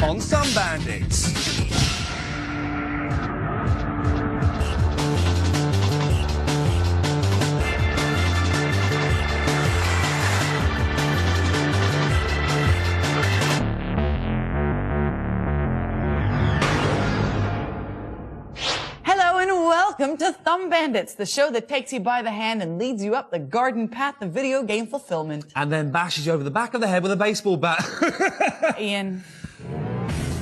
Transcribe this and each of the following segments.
on Thumb Bandits. Welcome to Thumb Bandits, the show that takes you by the hand and leads you up the garden path of video game fulfillment. And then bashes you over the back of the head with a baseball bat. Ian.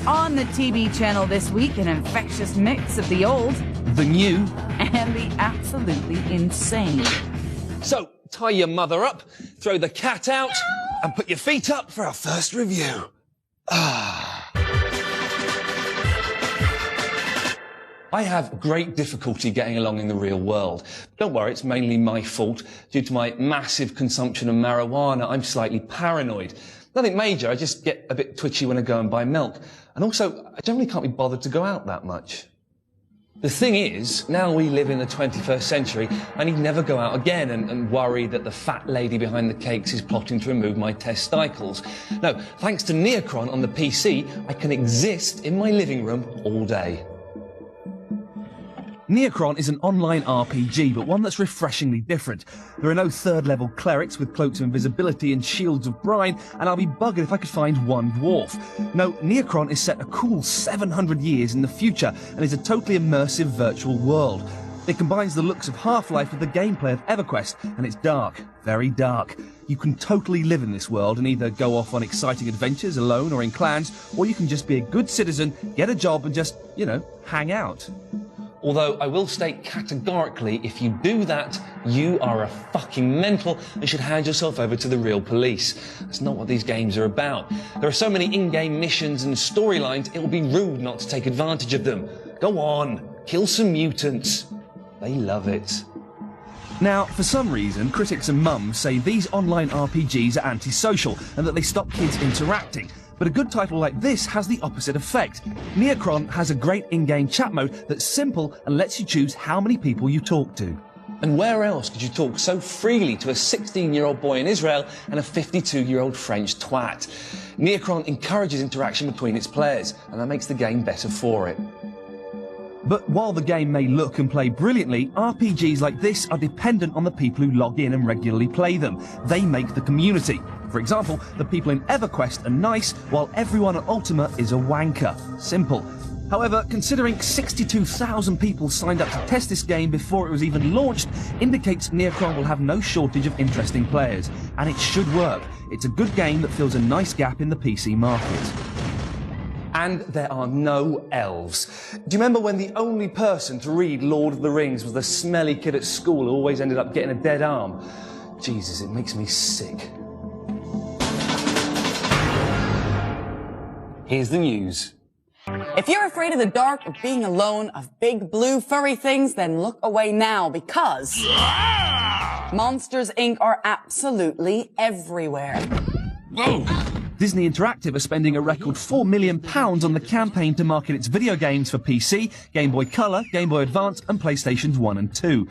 On the TV channel this week, an infectious mix of the old, the new, and the absolutely insane. So, tie your mother up, throw the cat out, and put your feet up for our first review. I have great difficulty getting along in the real world. Don't worry, it's mainly my fault. Due to my massive consumption of marijuana, I'm slightly paranoid. Nothing major, I just get a bit twitchy when I go and buy milk. And also, I generally can't be bothered to go out that much. The thing is, now we live in the 21st century, I need never go out again and worry that the fat lady behind the cakes is plotting to remove my testicles. No, thanks to Near-Cron on the PC, I can exist in my living room all day. Near-Cron is an online RPG, but one that's refreshingly different. There are no third-level clerics with cloaks of invisibility and shields of brine, and I'll be buggered if I could find one dwarf. No, Near-Cron is set a cool 700 years in the future, and is a totally immersive virtual world. It combines the looks of Half-Life with the gameplay of EverQuest, and it's dark, very dark. You can totally live in this world and either go off on exciting adventures alone or in clans, or you can just be a good citizen, get a job, and just, you know, hang out. Although I will state categorically, if you do that, you are a fucking mental and should hand yourself over to the real police. That's not what these games are about. There are so many in-game missions and storylines, it will be rude not to take advantage of them. Go on, kill some mutants. They love it. Now, for some reason, critics and mums say these online RPGs are antisocial and that they stop kids interacting. But a good title like this has the opposite effect. Near-Cron has a great in-game chat mode that's simple and lets you choose how many people you talk to. And where else could you talk so freely to a 16-year-old boy in Israel and a 52-year-old French twat? Near-Cron encourages interaction between its players, and that makes the game better for it. But while the game may look and play brilliantly, RPGs like this are dependent on the people who log in and regularly play them. They make the community. For example, the people in EverQuest are nice, while everyone at Ultima is a wanker. Simple. However, considering 62,000 people signed up to test this game before it was even launched, indicates Near-Cron will have no shortage of interesting players. And it should work. It's a good game that fills a nice gap in the PC market. And there are no elves. Do you remember when the only person to read Lord of the Rings was the smelly kid at school who always ended up getting a dead arm? Jesus, it makes me sick. Here's the news. If you're afraid of the dark, of being alone, of big blue furry things, then look away now, because Monsters, Inc. are absolutely everywhere. Whoa! Disney Interactive are spending a record £4 million on the campaign to market its video games for PC, Game Boy Color, Game Boy Advance and PlayStations 1 and 2.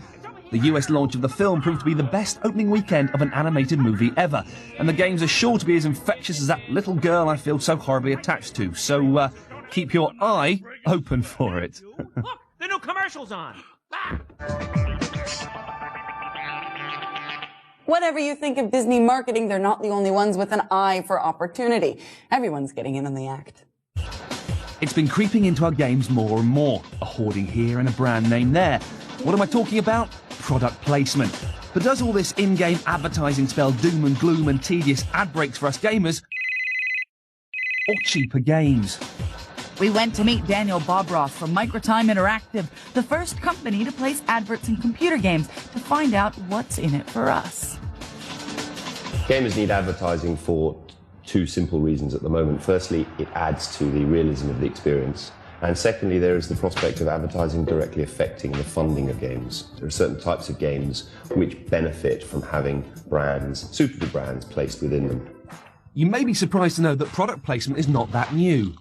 The US launch of the film proved to be the best opening weekend of an animated movie ever, and the games are sure to be as infectious as that little girl I feel so horribly attached to, so keep your eye open for it. Look, the new commercial's on! Whatever you think of Disney marketing, they're not the only ones with an eye for opportunity. Everyone's getting in on the act. It's been creeping into our games more and more. A hoarding here and a brand name there. What am I talking about? Product placement. But does all this in-game advertising spell doom and gloom and tedious ad breaks for us gamers? Or cheaper games? We went to meet Daniel Bobroff from Microtime Interactive, the first company to place adverts in computer games, to find out what's in it for us. Gamers need advertising for two simple reasons at the moment. Firstly, it adds to the realism of the experience. And secondly, there is the prospect of advertising directly affecting the funding of games. There are certain types of games which benefit from having brands, suitable brands, placed within them. You may be surprised to know that product placement is not that new.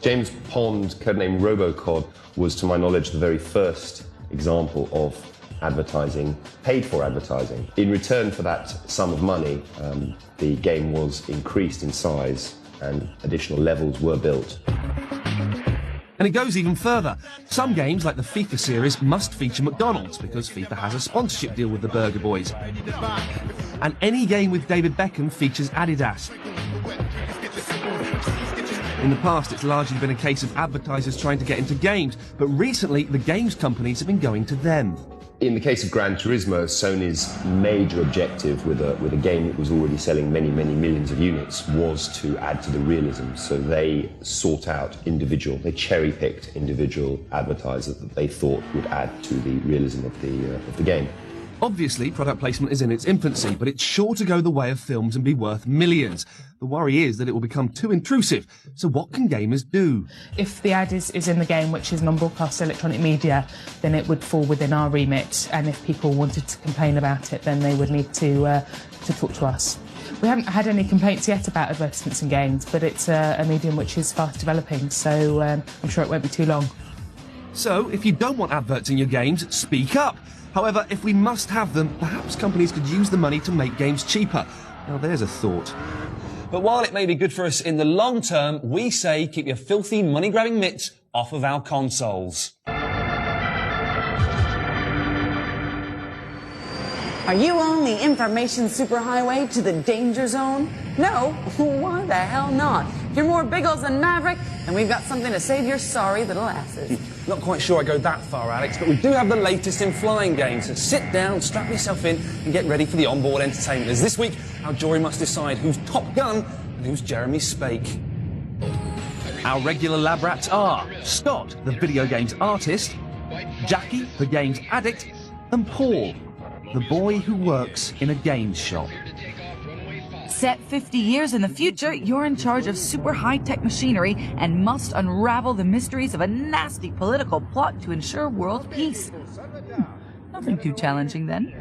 James Pond, codename Robocod, was, to my knowledge, the very first example of advertising, paid for advertising. In return for that sum of money, the game was increased in size and additional levels were built. And it goes even further. Some games, like the FIFA series, must feature McDonald's because FIFA has a sponsorship deal with the Burger Boys. And any game with David Beckham features Adidas. In the past, it's largely been a case of advertisers trying to get into games, but recently the games companies have been going to them. In the case of Gran Turismo, Sony's major objective with a game that was already selling many, many millions of units was to add to the realism. So they sought out they cherry-picked individual advertisers that they thought would add to the realism of the game. Obviously, product placement is in its infancy, but it's sure to go the way of films and be worth millions. The worry is that it will become too intrusive, so what can gamers do? If the ad is in the game, which is non-broadcast electronic media, then it would fall within our remit, and if people wanted to complain about it, then they would need to talk to us. We haven't had any complaints yet about advertisements in games, but it's a medium which is fast developing, so I'm sure it won't be too long. So, if you don't want adverts in your games, speak up. However, if we must have them, perhaps companies could use the money to make games cheaper. Now there's a thought. But while it may be good for us in the long term, we say keep your filthy money-grabbing mitts off of our consoles. Are you on the information superhighway to the danger zone? No? Why the hell not? If you're more biggles than Maverick, then we've got something to save your sorry little asses. Not quite sure I go that far, Alex, but we do have the latest in flying games, so sit down, strap yourself in, and get ready for the onboard entertainment. As this week, our jury must decide who's Top Gun and who's Jeremy Spake. Our regular lab rats are Scott, the video games artist, Jackie, the games addict, and Paul, the boy who works in a games shop. Set 50 years in the future, you're in charge of super high-tech machinery and must unravel the mysteries of a nasty political plot to ensure world peace. Nothing too challenging then.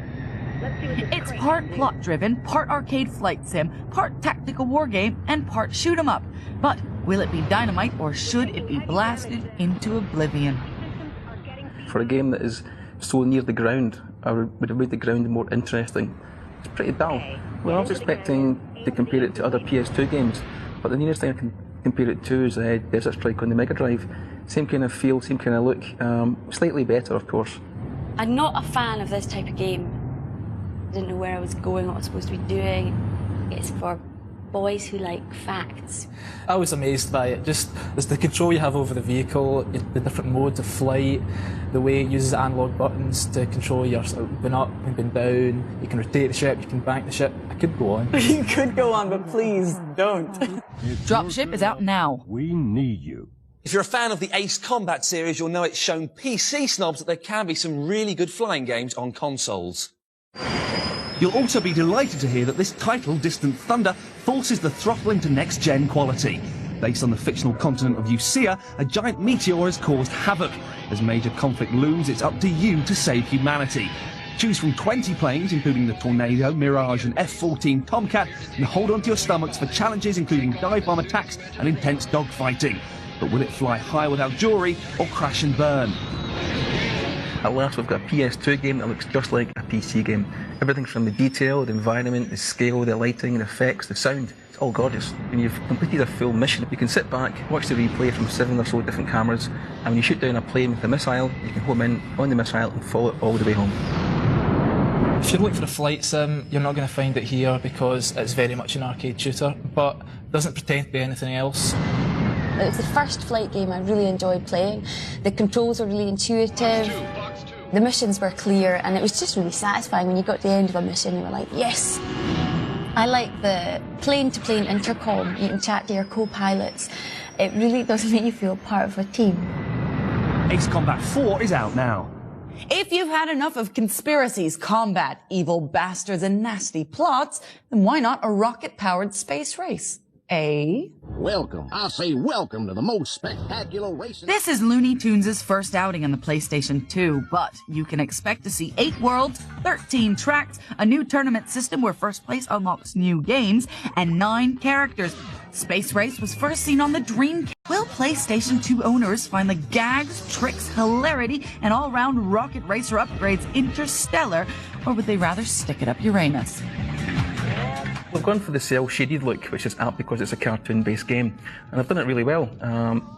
It's part plot-driven, part arcade flight sim, part tactical war game, and part shoot-'em-up. But will it be dynamite or should it be blasted into oblivion? For a game that is so near the ground, I would have made the ground more interesting. It's pretty dull. Well, I was expecting to compare it to other PS2 games, but the nearest thing I can compare it to is Desert Strike on the Mega Drive. Same kind of feel, same kind of look, slightly better, of course. I'm not a fan of this type of game. I didn't know where I was going, what I was supposed to be doing. It's for boys who like facts. I was amazed by it. Just the control you have over the vehicle, the different modes of flight, the way it uses analog buttons to control your moving up, moving down. You can rotate the ship, you can bank the ship. I could go on. You could go on, but please don't. Dropship is out now. We need you. If you're a fan of the Ace Combat series, you'll know it's shown PC snobs that there can be some really good flying games on consoles. You'll also be delighted to hear that this title, Distant Thunder, forces the throttle into next-gen quality. Based on the fictional continent of Usea, a giant meteor has caused havoc. As major conflict looms, it's up to you to save humanity. Choose from 20 planes, including the Tornado, Mirage and F-14 Tomcat, and hold onto your stomachs for challenges including dive bomb attacks and intense dogfighting. But will it fly high without jewelry or crash and burn? At last we've got a PS2 game that looks just like a PC game. Everything from the detail, the environment, the scale, the lighting, the effects, the sound, it's all gorgeous. When you've completed a full mission, you can sit back, watch the replay from 7 or so different cameras, and when you shoot down a plane with a missile, you can home in on the missile and follow it all the way home. If you're looking for a flight sim, you're not going to find it here because it's very much an arcade shooter, but it doesn't pretend to be anything else. It was the first flight game I really enjoyed playing. The controls were really intuitive. The missions were clear, and it was just really satisfying when you got to the end of a mission, you were like, yes! I like the plane-to-plane intercom. You can chat to your co-pilots. It really does make you feel part of a team. Ace Combat 4 is out now. If you've had enough of conspiracies, combat, evil bastards, and nasty plots, then why not a rocket-powered space race? Welcome. I'll say welcome to the most spectacular racing. This is Looney Tunes' first outing on the PlayStation 2, but you can expect to see 8 worlds, 13 tracks, a new tournament system where first place unlocks new games, and 9 characters. Space Race was first seen on the Dreamcast. Will PlayStation 2 owners find the gags, tricks, hilarity, and all-round rocket racer upgrades interstellar, or would they rather stick it up Uranus? We've gone for the cel-shaded look, which is apt because it's a cartoon-based game, and I've done it really well.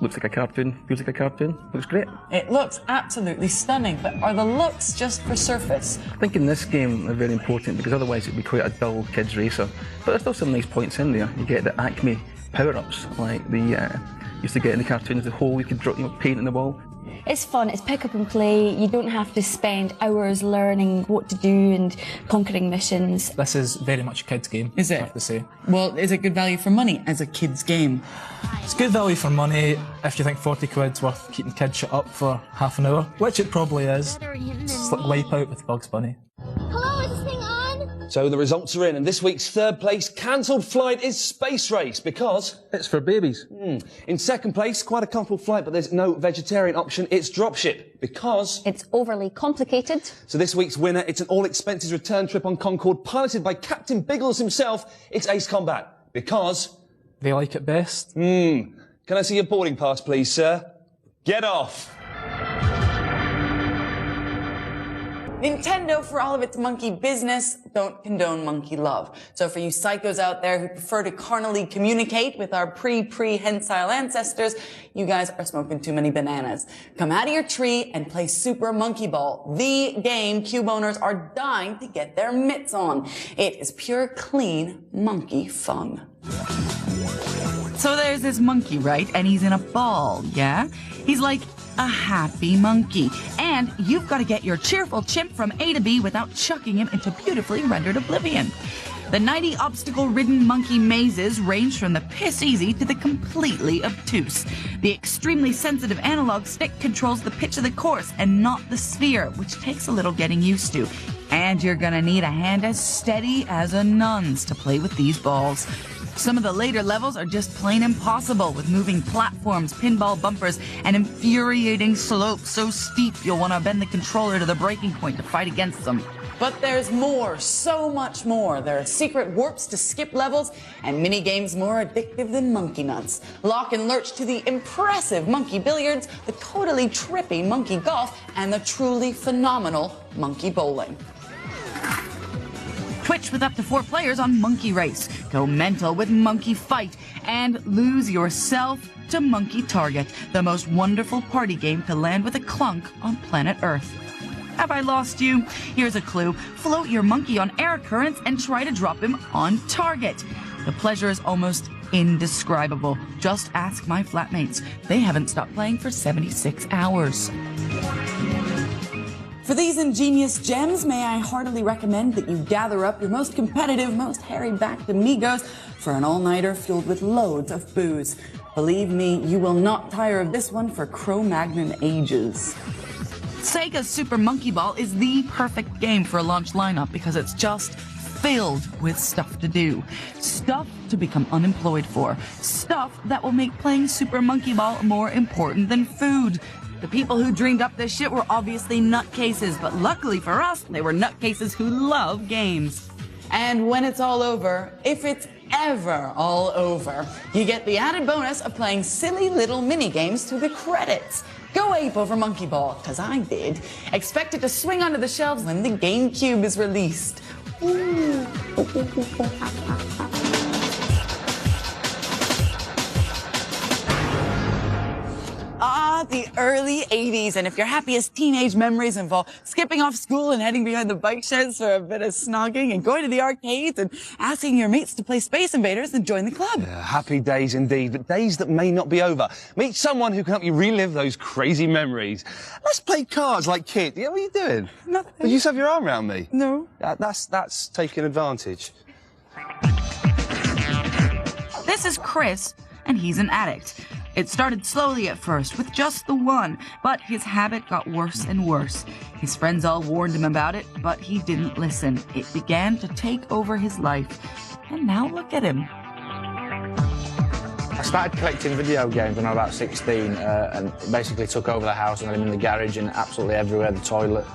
Looks like a cartoon, feels like a cartoon, looks great. It looks absolutely stunning, but are the looks just for surface? I think in this game they're very important because otherwise it'd be quite a dull kids racer. But there's still some nice points in there. You get the Acme power-ups, like the used to get in the cartoons, the hole you could drop, paint in the wall. It's fun, it's pick up and play. You don't have to spend hours learning what to do and conquering missions. This is very much a kid's game, Is it? I have to say. Well, is it good value for money as a kid's game? It's good value for money if you think 40 quid's worth keeping kids shut up for half an hour, which it probably is. It's like Wipeout with Bugs Bunny. Hello, is this thing on? So the results are in, and this week's third place cancelled flight is Space Race because it's for babies. In second place, quite a comfortable flight, but there's no vegetarian option. It's Dropship because It's overly complicated. So this week's winner, it's an all-expenses return trip on Concorde piloted by Captain Biggles himself. It's Ace Combat because They like it best. Can I see your boarding pass, please, sir? Get off. Nintendo, for all of its monkey business, don't condone monkey love. So for you psychos out there who prefer to carnally communicate with our pre-prehensile ancestors, you guys are smoking too many bananas. Come out of your tree and play Super Monkey Ball, the game cube owners are dying to get their mitts on. It is pure, clean monkey fun. So there's this monkey, right? And he's in a ball, yeah? He's like a happy monkey. And you've got to get your cheerful chimp from A to B without chucking him into beautifully rendered oblivion. The 90 obstacle-ridden monkey mazes range from the piss-easy to the completely obtuse. The extremely sensitive analog stick controls the pitch of the course and not the sphere, which takes a little getting used to. And you're gonna need a hand as steady as a nun's to play with these balls. Some of the later levels are just plain impossible, with moving platforms, pinball bumpers, and infuriating slopes so steep you'll want to bend the controller to the breaking point to fight against them. But there's more, so much more. There are secret warps to skip levels and mini games more addictive than monkey nuts. Lock and lurch to the impressive monkey billiards, the totally trippy monkey golf, and the truly phenomenal monkey bowling. Twitch with up to 4 players on Monkey Race. Go mental with Monkey Fight. And lose yourself to Monkey Target, the most wonderful party game to land with a clunk on planet Earth. Have I lost you? Here's a clue. Float your monkey on air currents and try to drop him on target. The pleasure is almost indescribable. Just ask my flatmates. They haven't stopped playing for 76 hours. For these ingenious gems, may I heartily recommend that you gather up your most competitive, most hairy-backed amigos for an all-nighter fueled with loads of booze. Believe me, you will not tire of this one for Cro-Magnon ages. Sega's Super Monkey Ball is the perfect game for a launch lineup because it's just filled with stuff to do. Stuff to become unemployed for. Stuff that will make playing Super Monkey Ball more important than food. The people who dreamed up this shit were obviously nutcases, but luckily for us, they were nutcases who love games. And when it's all over, if it's ever all over, you get the added bonus of playing silly little mini-games through the credits. Go ape over Monkey Ball, 'cause I did. Expect it to swing onto the shelves when the GameCube is released. Ooh. Ah, the early 80s, and if your happiest teenage memories involve skipping off school and heading behind the bike sheds for a bit of snogging and going to the arcades and asking your mates to play Space Invaders, then join the club. Yeah, happy days indeed, but days that may not be over. Meet someone who can help you relive those crazy memories. Let's play cards like kids. Yeah, what are you doing? Nothing. Did you just have your arm around me? No. That's taking advantage. This is Chris, and he's an addict. It started slowly at first, with just the one, but his habit got worse and worse. His friends all warned him about it, but he didn't listen. It began to take over his life. And now look at him. I started collecting video games when I was about 16, and it basically took over the house, and I had them in the garage and absolutely everywhere, the toilet.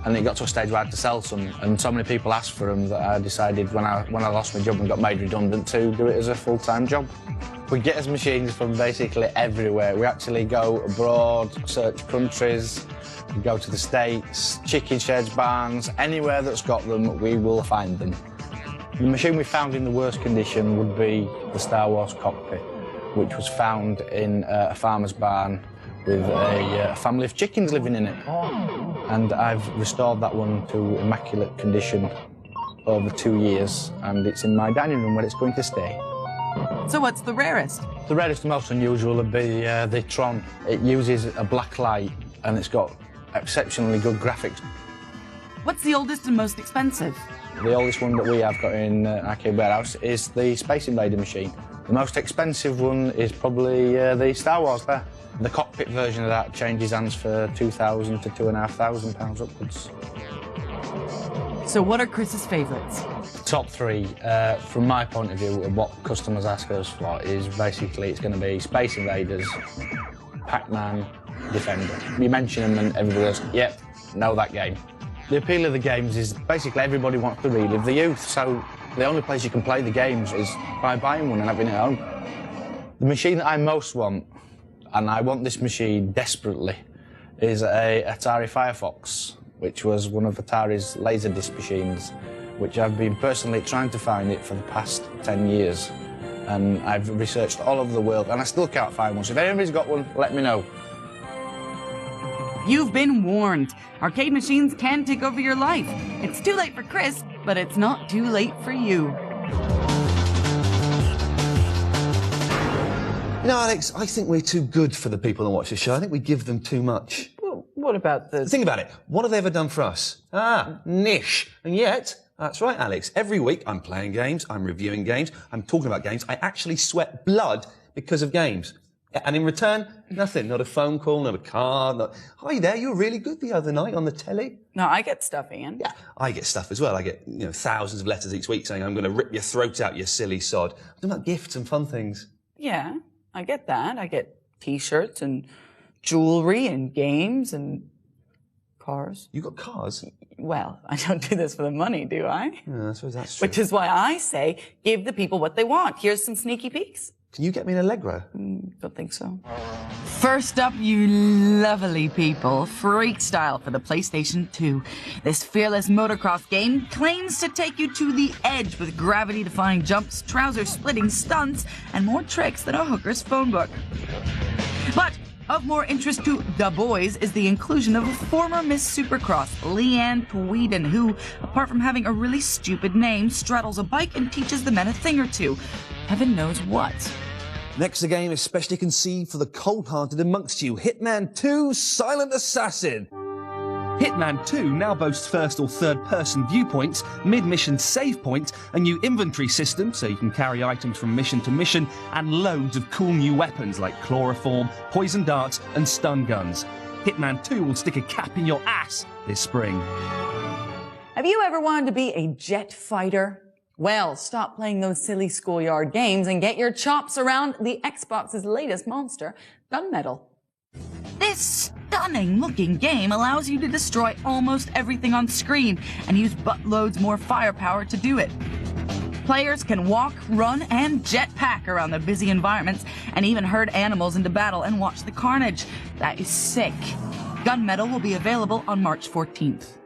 And it got to a stage where I had to sell some, and so many people asked for them that I decided when I lost my job and got made redundant to do it as a full-time job. We get us machines from basically everywhere. We actually go abroad, search countries, we go to the States, chicken sheds, barns, anywhere that's got them, we will find them. The machine we found in the worst condition would be the Star Wars cockpit, which was found in a farmer's barn with a family of chickens living in it. And I've restored that one to immaculate condition over 2 years, and it's in my dining room where it's going to stay. So what's the rarest? The rarest and most unusual would be the Tron. It uses a black light and it's got exceptionally good graphics. What's the oldest and most expensive? The oldest one that we have got in Arcade Warehouse is the Space Invader machine. The most expensive one is probably the Star Wars there. The cockpit version of that changes hands for £2,000 to £2,500 upwards. So what are Chris's favourites? Top three, from my point of view, of what customers ask us for is basically it's going to be Space Invaders, Pac-Man, Defender. You mention them and everybody goes, yep, know that game. The appeal of the games is basically everybody wants to relive the youth, so the only place you can play the games is by buying one and having it at home. The machine that I most want, and I want this machine desperately, is a Atari Firefox, which was one of Atari's Laserdisc machines, which I've been personally trying to find it for the past 10 years. And I've researched all over the world, and I still can't find one. So if anybody's got one, let me know. You've been warned. Arcade machines can take over your life. It's too late for Chris, but it's not too late for you. You know, Alex, I think we're too good for the people that watch the show. I think we give them too much. Well, what about the... Think about it. What have they ever done for us? Niche. And yet, that's right, Alex. Every week I'm playing games, I'm reviewing games, I'm talking about games. I actually sweat blood because of games. And in return, nothing. Not a phone call, not a card, not... Hi there, you were really good the other night on the telly. No, I get stuff, Ian. Yeah, I get stuff as well. I get, thousands of letters each week saying, I'm going to rip your throat out, you silly sod. I'm talking about gifts and fun things. Yeah, I get that. I get T-shirts and jewelry and games and cars. You got cars? Well, I don't do this for the money, do I? Yeah, I suppose that's true. Which is why I say, give the people what they want. Here's some sneaky peeks. Can you get me an Allegro? Don't think so. First up, you lovely people, freak style for the PlayStation 2. This fearless motocross game claims to take you to the edge with gravity-defying jumps, trouser-splitting stunts, and more tricks than a hooker's phone book. But of more interest to the boys is the inclusion of former Miss Supercross, Leanne Tweeden, who, apart from having a really stupid name, straddles a bike and teaches the men a thing or two. Heaven knows what. Next, a game especially conceived for the cold-hearted amongst you, Hitman 2 Silent Assassin. Hitman 2 now boasts first or third-person viewpoints, mid-mission save points, a new inventory system so you can carry items from mission to mission, and loads of cool new weapons like chloroform, poison darts, and stun guns. Hitman 2 will stick a cap in your ass this spring. Have you ever wanted to be a jet fighter? Well, stop playing those silly schoolyard games and get your chops around the Xbox's latest monster, Gunmetal. This stunning-looking game allows you to destroy almost everything on screen and use buttloads more firepower to do it. Players can walk, run, and jetpack around the busy environments and even herd animals into battle and watch the carnage. That is sick. Gunmetal will be available on March 14th.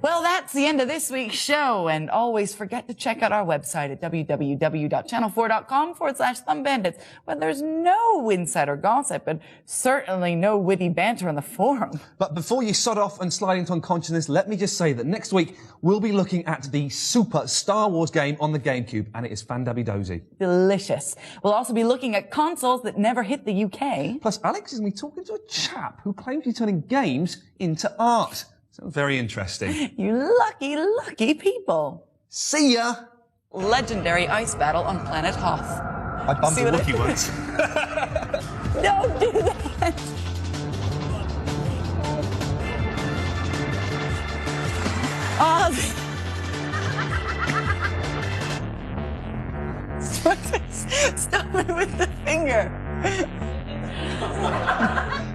Well, that's the end of this week's show, and always forget to check out our website at www.channel4.com/Thumb Bandits, where there's no insider gossip and certainly no witty banter on the forum. But before you sod off and slide into unconsciousness, let me just say that next week we'll be looking at the Super Star Wars game on the GameCube, and it is fan-dabby-dozy. Delicious. We'll also be looking at consoles that never hit the UK. Plus, Alex is going to be talking to a chap who claims he's turning games into art. Sounds very interesting. You lucky, lucky people. See ya! Legendary ice battle on planet Hoth. I bumped a Wookiee once. Don't do that! Stop it with the finger.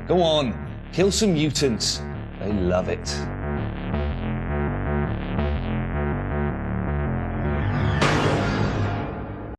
Go on, kill some mutants. They love it.